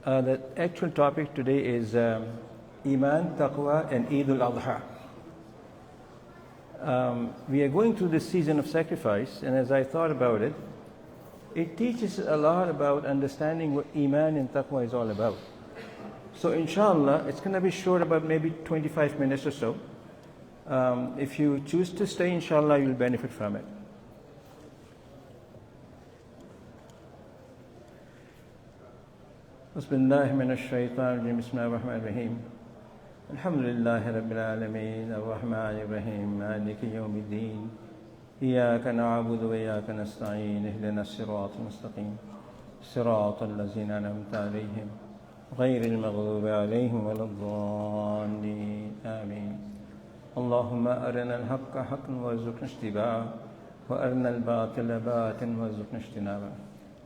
The actual topic today is Iman, Taqwa, and Eidul Adhha. We are going through this season of sacrifice, and as I thought about it, it teaches a lot about understanding what Iman and Taqwa is all about. So inshallah, it's going to be short, about maybe 25 minutes or so. If you choose to stay, inshallah, you'll benefit from it. Bismillah minash shaitan rajim. Bismillahir rahmanir rahim. Alhamdulillahi rabbil alamin. Ar-rahmanir rahim. Maliki yawmiddin. Iyyaka na'budu wa iyyaka nasta'in. Ihdinas siratal mustaqim. Siratal ladzina an'amta 'alayhim. Ghayril maghdubi 'alayhim waladdallin. Amin. Allahumma arina al-haqqa haqqan warzuqna ittiba'ahu wa arina al-batila batilan warzuqna ijtinabah.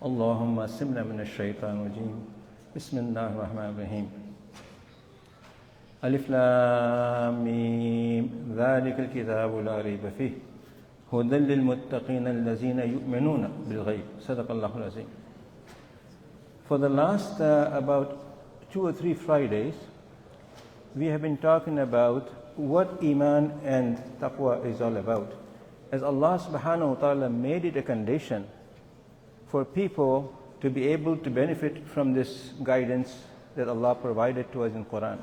Allahumma assimna minash shaitanir rajim. Bismillahir rahmanir rahim. Alif lam mim. Dhalikal kitabu la rayba fihi hudan lil muttaqin allazina yu'minuna bil ghaib. Sadaqallahul azim. For the last about 2 or 3 Fridays, we have been talking about what Iman and Taqwa is all about. As Allah subhanahu wa ta'ala made it a condition for people to be able to benefit from this guidance that Allah provided to us in Quran.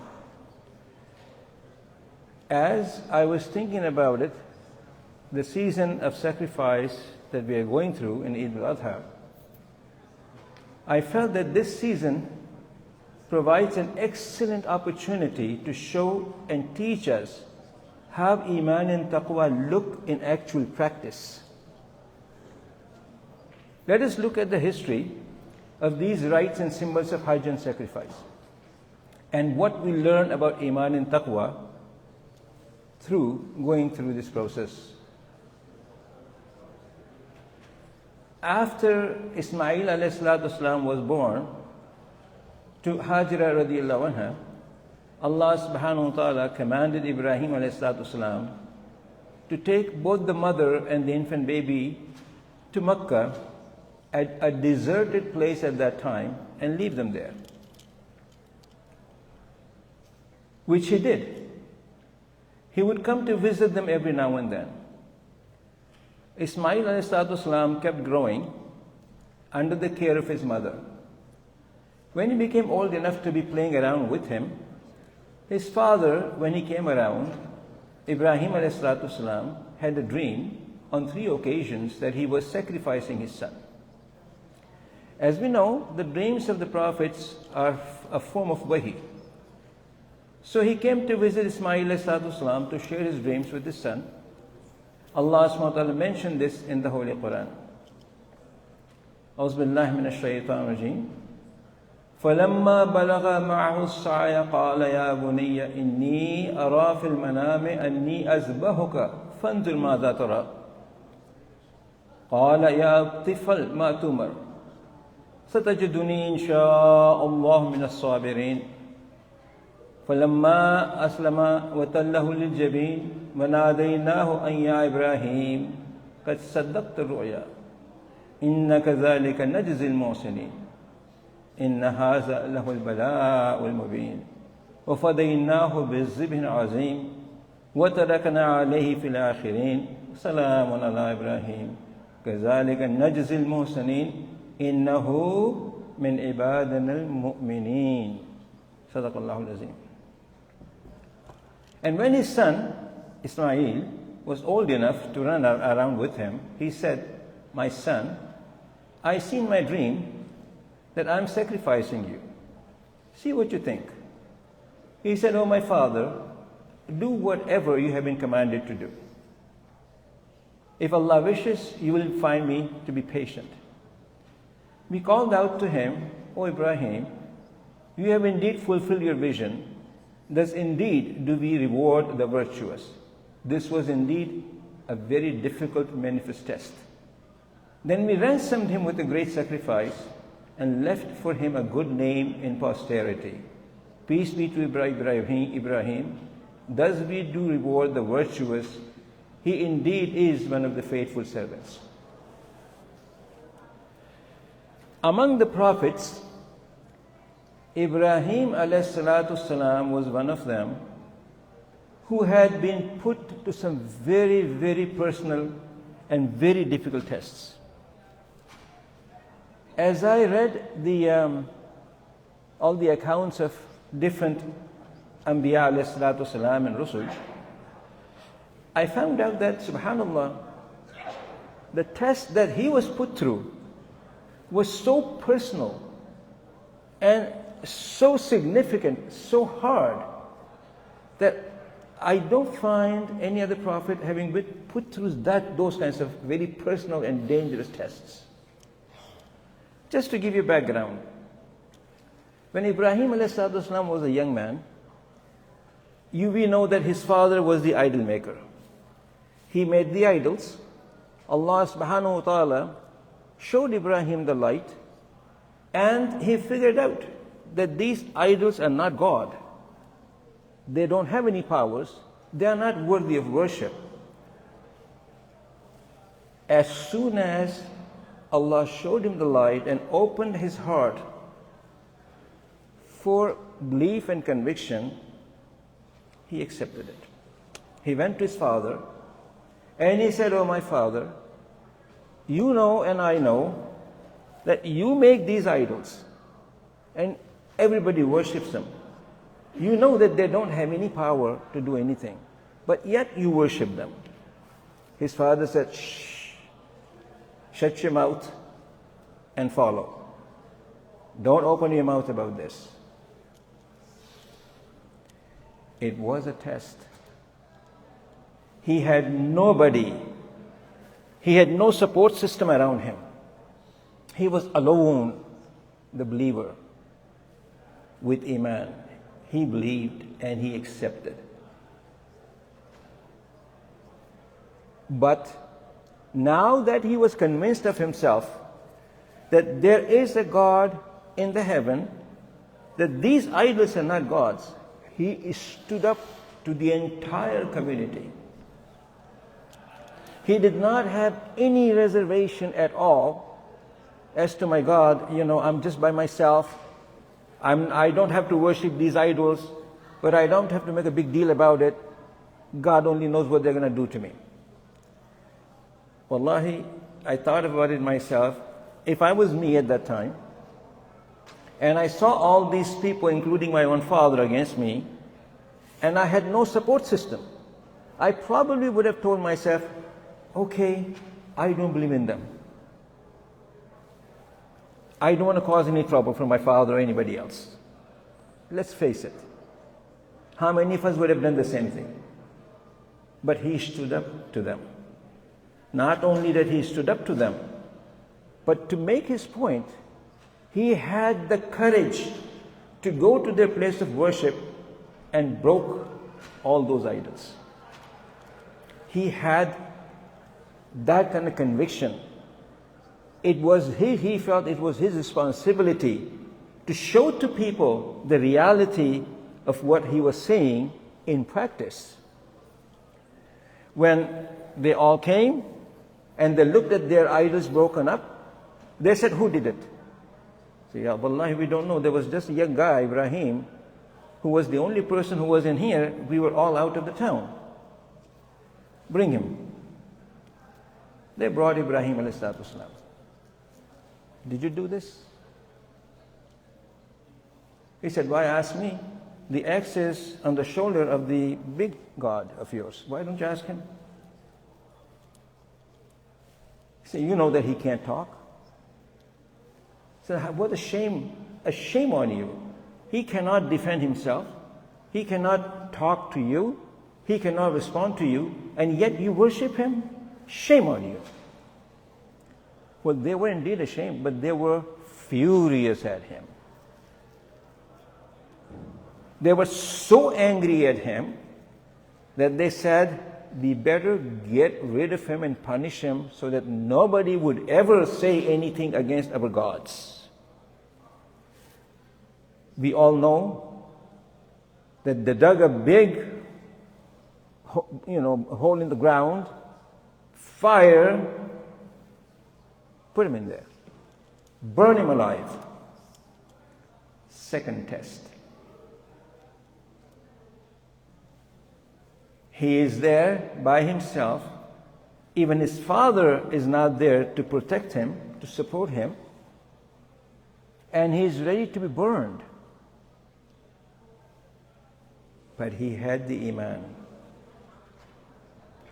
As I was thinking about it, the season of sacrifice that we are going through in Eidul Adhha, I felt that this season provides an excellent opportunity to show and teach us how Iman and Taqwa look in actual practice. Let us look at the history of these rites and symbols of Hajj and sacrifice, and what we learn about Iman and Taqwa through going through this process. After Ismail alayhi salatu wasalam was born to Hajra radiallahu anha, Allah subhanahu wa ta'ala commanded Ibrahim alayhi salatu wasalam to take both the mother and the infant baby to Makkah, at a deserted place at that time, and leave them there, which he did. He would come to visit them every now and then. Ismail alayhi salatu wasalam kept growing under the care of his mother. When he became old enough to be playing around with him, his father, when he came around, Ibrahim alayhi salatu wasalam, had a dream on 3 occasions that he was sacrificing his son. As we know, the dreams of the prophets are a form of wahi. So he came to visit Ismail alayhi salatu wasalam to share his dreams with his son. Allah subhanahu wa ta'ala mentioned this in the Holy Quran. A'udhu billahi minash shaitanir rajim. فَلَمَّا بَلَغَ مَعَهُ السَّعْيَ قَالَ يَا بُنِيَّ إِنِّي أَرَى فِي الْمَنَامِ أَنِّي أَذْبَحُكَ فَانظُرْ مَاذَا تَرَى قَالَ يَا طِفْلُ مَا تُؤْمَرُ سَتَجِدُنِي إِنْ شَاءَ اللَّهُ مِنَ الصَّابِرِينَ فَلَمَّا أَسْلَمَ وَتَلَّهُ لِلْجَبِينِ وَنَادَيْنَاهُ أَنْ يَا إِبْرَاهِيمُ قَدْ صَدَّقْتَ الرُّؤْيَا إِنَّ كَذَلِكَ نَجْزِي الْمُحْسِنِينَ إِنَّ هَذَا لَهُ الْبَلَاءُ الْمُبِينُ وَفَدَيْنَاهُ بِذِبْحٍ عَظِيمٍ وَتَرَكْنَا عَلَيْهِ فِي الْآخِرِينَ سَلَامٌ عَلَى إِبْرَاهِيمَ كَذَلِكَ نَجْزِي الْمُحْسِنِينَ إِنَّهُ مِنْ عِبَادِنَا الْمُؤْمِنِينَ. Sadaqallahul azim. And when his son Ismail was old enough to run around with him, he said, "My son, I see in my dream that I'm sacrificing you. See what you think." He said, "Oh my father, do whatever you have been commanded to do. If Allah wishes, you will find me to be patient." We called out to him, "O Ibrahim, you have indeed fulfilled your vision. Thus indeed do we reward the virtuous." This was indeed a very difficult manifest test. Then we ransomed him with a great sacrifice and left for him a good name in posterity. Peace be to Ibrahim. Thus we do reward the virtuous. He indeed is one of the faithful servants. Among the prophets, Ibrahim alayhi salatu salam was one of them who had been put to some very, very personal and very difficult tests. As I read all the accounts of different Anbiya alayhi salatu salam and Rusul, I found out that, subhanallah, the test that he was put through was so personal and so significant, so hard, that I don't find any other prophet having been put through those kinds of very personal and dangerous tests. Just to give you background, when Ibrahim ﷺ was a young man, we know that his father was the idol maker. He made the idols. Allah subhanahu wa ta'ala showed Ibrahim the light, and he figured out that these idols are not God. They don't have any powers. They are not worthy of worship. As soon as Allah showed him the light and opened his heart for belief and conviction, he accepted it. He went to his father and he said, "Oh, my father, you know and I know that you make these idols and everybody worships them. You know that they don't have any power to do anything, but yet you worship them." His father said, "Shh, shut your mouth and follow. Don't open your mouth about this." It was a test. He had nobody. He had no support system around him. He was alone, the believer, with Iman. He believed and he accepted. But now that he was convinced of himself that there is a God in the heaven, that these idols are not gods, he stood up to the entire community. He did not have any reservation at all as to, my God, I'm just by myself. I don't have to worship these idols, but I don't have to make a big deal about it. God only knows what they're going to do to me. Wallahi, I thought about it myself. If I was me at that time, and I saw all these people, including my own father, against me, and I had no support system, I probably would have told myself, okay, I don't believe in them. I don't want to cause any trouble for my father or anybody else. Let's face it. How many of us would have done the same thing? But he stood up to them. Not only that he stood up to them, but to make his point, he had the courage to go to their place of worship and broke all those idols. He had that kind of conviction. He felt it was his responsibility to show to people the reality of what he was saying in practice. When they all came and they looked at their idols broken up, they said, "Who did it?" So, "Ya Wallahi, we don't know. There was just a young guy, Ibrahim, who was the only person who was in here. We were all out of the town. Bring him." They brought Ibrahim alayhi salatu wasalam. "Did you do this?" He said, "Why ask me? The axe is on the shoulder of the big God of yours. Why don't you ask him?" He said, "You know that he can't talk." He said, "What a shame on you. He cannot defend himself. He cannot talk to you. He cannot respond to you, and yet you worship him? Shame on you." Well, they were indeed ashamed, but they were furious at him. They were so angry at him that they said, "We better get rid of him and punish him so that nobody would ever say anything against our gods." We all know that they dug a big hole in the ground, fire, put him in there, burn him alive. second test. He is there by himself. Even his father is not there to protect him, to support him. And he is ready to be burned. But he had the Iman.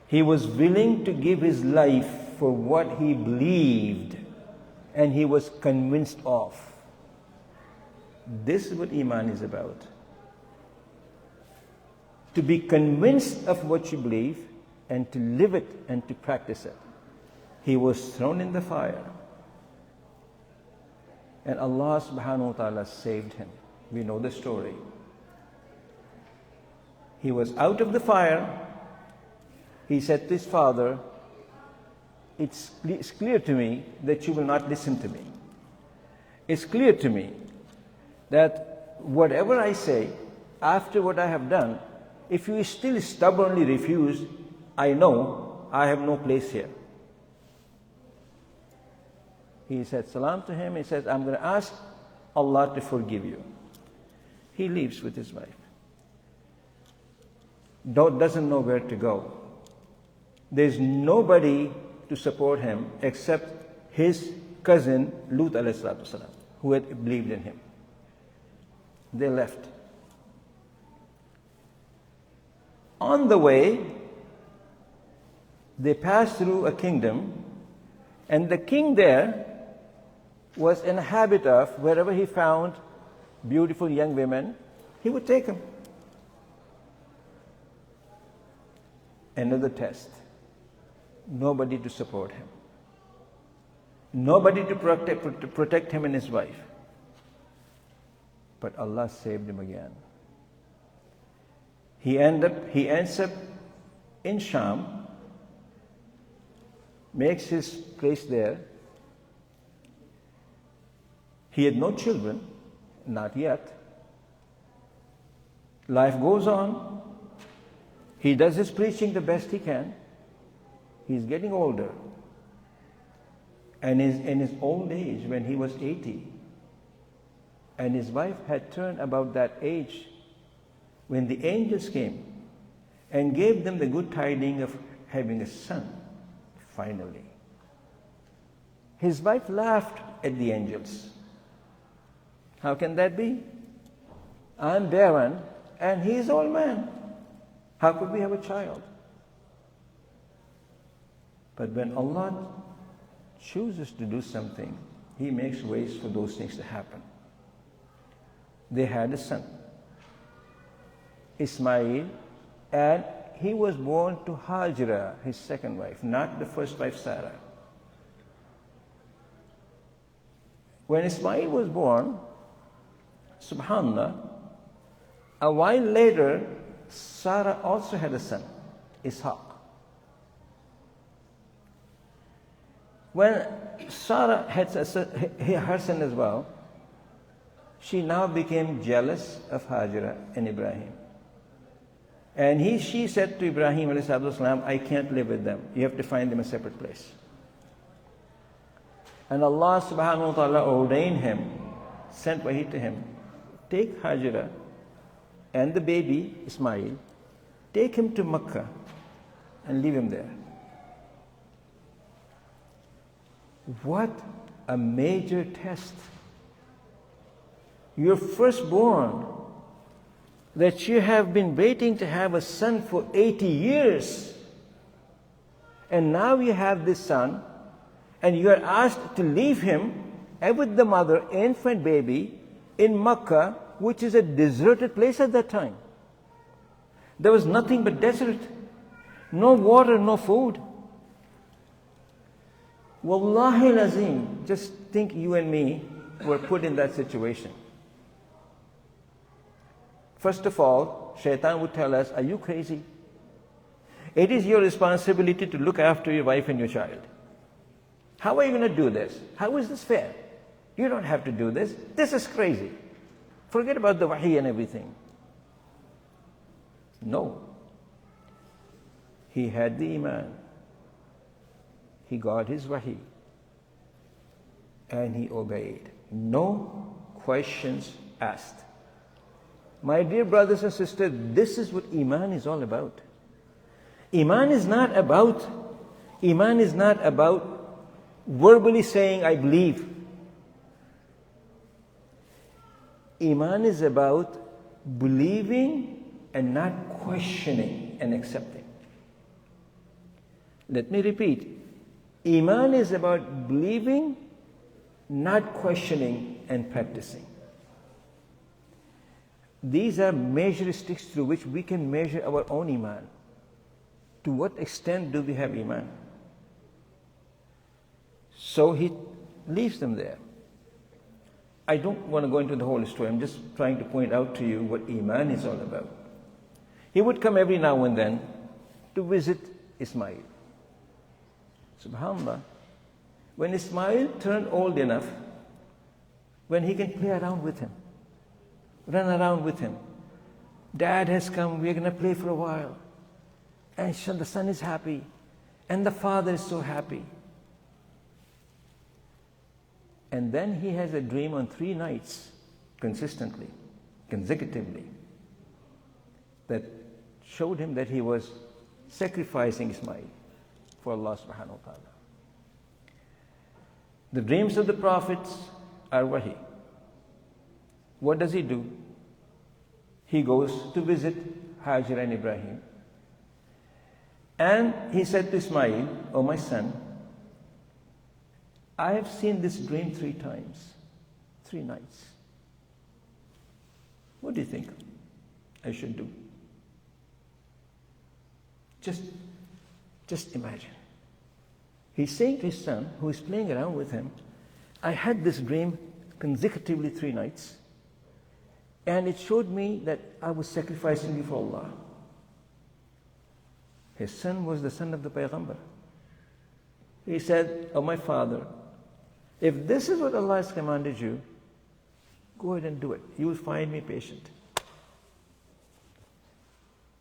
He was willing to give his life for what he believed and he was convinced of. This is what Iman is about. To be convinced of what you believe and to live it and to practice it. He was thrown in the fire. And Allah subhanahu wa ta'ala saved him. We know the story. He was out of the fire. He said to his father, it's clear to me that you will not listen to me. It's clear to me that whatever I say, after what I have done, if you still stubbornly refuse, I know I have no place here. He said salam to him. He says, I'm going to ask Allah to forgive you. He leaves with his wife. Doesn't know where to go. There's nobody to support him except his cousin Lut alayhi salatu wasalam, who had believed in him. They left. On the way, they passed through a kingdom, and the king there was in a habit of, wherever he found beautiful young women, he would take them. Another test. Nobody to support him. Nobody to protect him and his wife. But Allah saved him again. He ends up in Sham, makes his place there. He had no children, not yet. Life goes on. He does his preaching the best he can. He's getting older. And in his old age, when he was 80, and his wife had turned about that age, when the angels came and gave them the good tidings of having a son, finally. His wife laughed at the angels. How can that be? I'm barren and he's old man. How could we have a child? But when Allah chooses to do something, He makes ways for those things to happen. They had a son, Ismail, and he was born to Hajra, his second wife, not the first wife, Sarah. When Ismail was born, subhanallah, a while later, Sarah also had a son, Ishaq. When Sarah had her son as well, she now became jealous of Hajra and Ibrahim. And she said to Ibrahim alayhi I can't live with them. You have to find them a separate place. And Allah subhanahu wa ta'ala ordained him, sent wahi to him, take Hajra and the baby Ismail, take him to Makkah and leave him there. What a major test. Your firstborn, that you have been waiting to have a son for 80 years. And now you have this son, and you are asked to leave him and with the mother, infant baby, in Makkah, which is a deserted place at that time. There was nothing but desert. No water, no food. Wallahi lazim, just think you and me were put in that situation. First of all, Shaitan would tell us, are you crazy? It is your responsibility to look after your wife and your child. How are you going to do this? How is this fair? You don't have to do this. This is crazy. Forget about the wahi and everything. No. He had the Iman. He got his wahi. And he obeyed. No questions asked. My dear brothers and sisters, this is what Iman is all about. Iman is not about verbally saying, I believe. Iman is about believing and not questioning and accepting. Let me repeat. Iman is about believing, not questioning and practicing. These are measure sticks through which we can measure our own Iman. To what extent do we have Iman? So he leaves them there. I don't want to go into the whole story. I'm just trying to point out to you what Iman is all about. He would come every now and then to visit Ismail. SubhanAllah, when Ismail turned old enough, when he can play around with him, run around with him. Dad has come, we're going to play for a while. And the son is happy. And the father is so happy. And then he has a dream on 3 nights, consistently, consecutively, that showed him that he was sacrificing Ismail for Allah subhanahu wa ta'ala. The dreams of the prophets are wahi. What does he do? He goes to visit Hajar and Ibrahim. And he said to Ismail, "Oh my son, I have seen this dream 3 times, 3 nights. What do you think I should do?" Just imagine. He's saying to his son, who is playing around with him, I had this dream consecutively 3 nights, and it showed me that I was sacrificing you for Allah. His son was the son of the Payghambar. He said, "Oh my father, if this is what Allah has commanded you, go ahead and do it. You will find me patient."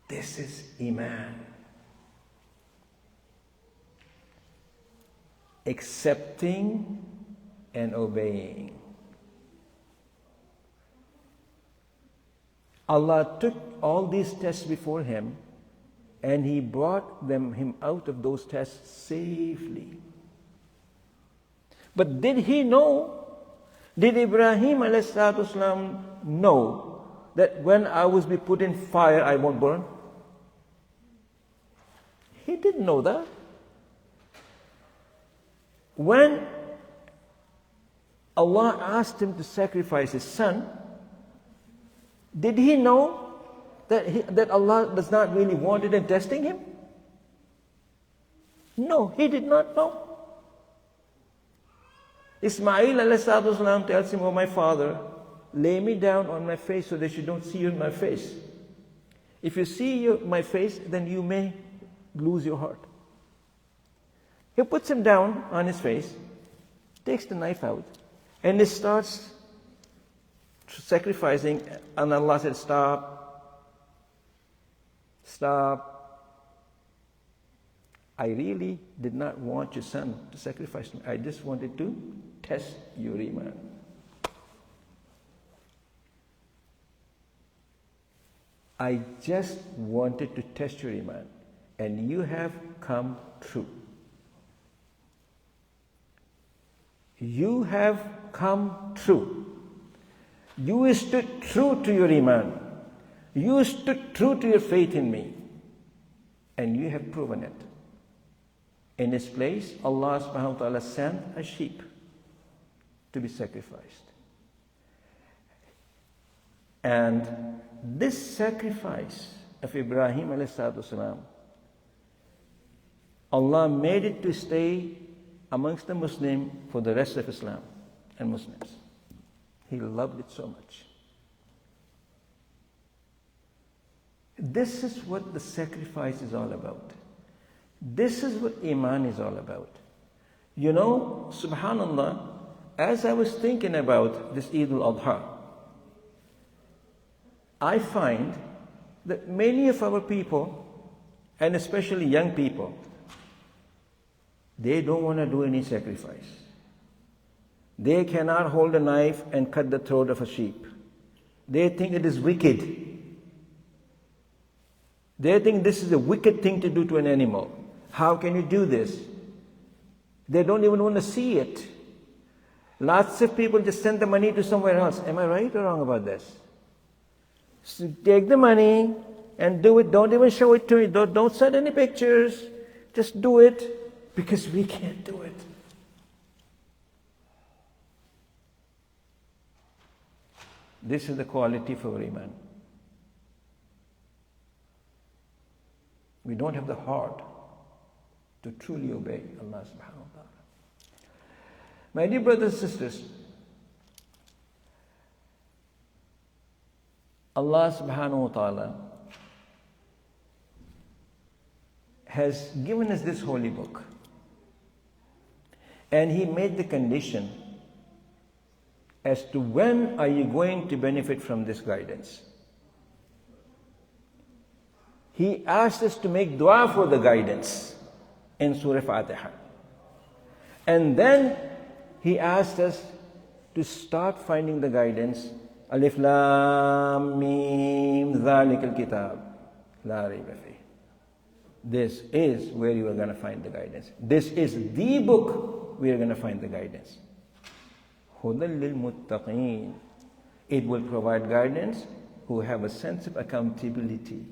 This is Iman. Accepting and obeying. Allah took all these tests before him, and he brought him out of those tests safely. But did he know? Did Ibrahim ﷺ know that when I was be put in fire, I won't burn? He didn't know that. When Allah asked him to sacrifice his son, did he know that Allah does not really want it and testing him? No, he did not know. Ismail ﷺ tells him, "Oh my father, lay me down on my face so that you don't see my face. If you see my face, then you may lose your heart." He puts him down on his face, takes the knife out, and he starts sacrificing. And Allah said, "Stop. Stop. I really did not want your son to sacrifice me. I just wanted to test your Iman." I just wanted to test your Iman, and you have come true. You have come true. You stood true to your Iman. You stood true to your faith in me. And you have proven it. In its place, Allah subhanahu wa ta'ala sent a sheep to be sacrificed. And this sacrifice of Ibrahim alayhi salatu wasalam, Allah made it to stay amongst the Muslims for the rest of Islam and Muslims. He loved it so much. This is what the sacrifice is all about. This is what Iman is all about. You know, subhanallah, as I was thinking about this Eidul Adhha, I find that many of our people, and especially young people, they don't want to do any sacrifice. They cannot hold a knife and cut the throat of a sheep. They think it is wicked. They think this is a wicked thing to do to an animal. How can you do this? They don't even want to see it. Lots of people just send the money to somewhere else. Am I right or wrong about this? So take the money and do it. Don't even show it to me. Don't send any pictures. Just do it because we can't do it. This is the quality for our Iman. We don't have the heart to truly obey Allah subhanahu wa ta'ala. My dear brothers and sisters, Allah subhanahu wa ta'ala has given us this holy book. And He made the condition as to when are you going to benefit from this guidance. He asked us to make dua for the guidance in Surah Fatiha. And then He asked us to start finding the guidance. Alif Lam Mim Dhalikal Kitab La Rayba Fih. This is where you are going to find the guidance. This is the book we are going to find the guidance. Hudal lil muttaqeen. It will provide guidance who have a sense of accountability,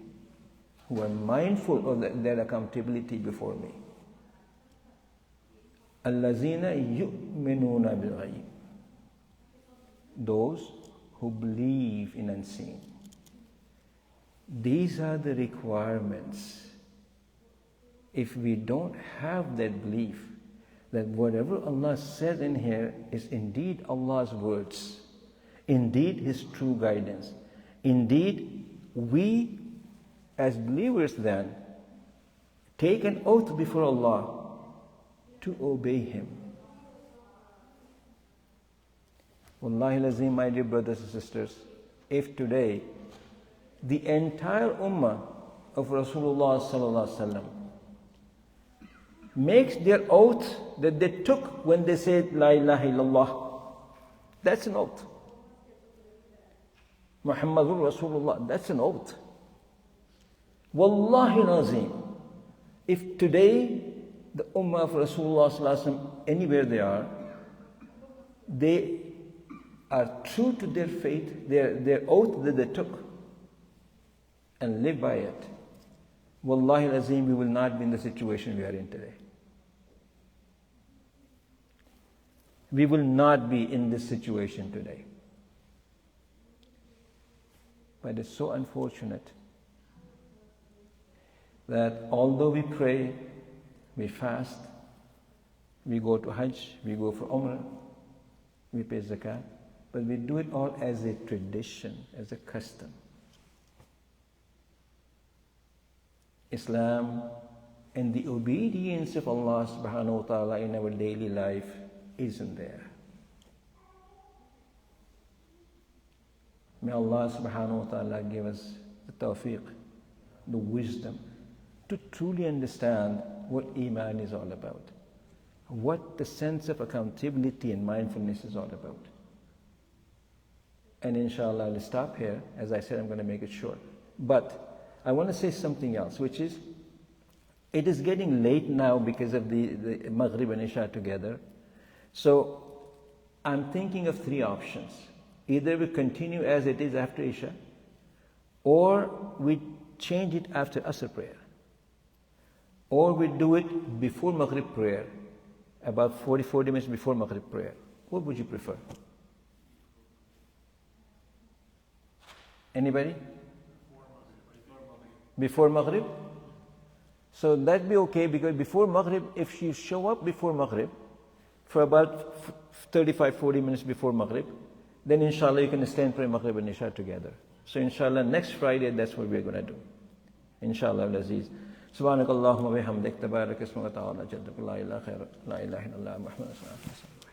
who are mindful of their accountability before me. Allazina yu'minuna bil ghaib. Those who believe in unseen. These are the requirements. If we don't have that belief that whatever Allah says in here is indeed Allah's words, indeed His true guidance, indeed we as believers then take an oath before Allah to obey Him. Wallahi lazim, my dear brothers and sisters, if today the entire ummah of Rasulullah sallallahu alaihi wasallam makes their oath that they took when they said La ilaha illallah, that's an oath. Muhammadur Rasulullah, that's an oath. Wallahi lazim, if today the ummah of Rasulullah sallallahu alaihi wasallam, anywhere they are true to their faith, their oath that they took, and live by it, wallahi lazim, we will not be in the situation we are in today. We will not be in this situation today. But it's so unfortunate that although we pray, we fast, we go to Hajj, we go for Umrah, we pay zakat, but we do it all as a tradition, as a custom. Islam and the obedience of Allah subhanahu wa ta'ala in our daily life isn't there. May Allah subhanahu wa ta'ala give us the tawfiq, the wisdom to truly understand what Iman is all about, what the sense of accountability and mindfulness is all about. And inshallah, I'll stop here. As I said, I'm going to make it short. But I want to say something else, which is, it is getting late now because of the Maghrib and Isha together. So I'm thinking of three options. Either we continue as it is after Isha, or we change it after Asr prayer, or we do it before Maghrib prayer, about 40 minutes before Maghrib prayer. What would you prefer? Anybody? Before Maghrib? So that'd be okay, because before Maghrib, if you show up before Maghrib, for about 35-40 minutes before Maghrib, then inshallah you can stand pray Maghrib and Isha together. So inshallah next Friday, that's what we're going to do. Inshallah al-Aziz. Subhanakallahumma bihamdik tabarak ismuka ta'ala jadduk la ilaha illallah Muhammad sallallahu alaihi wasallam.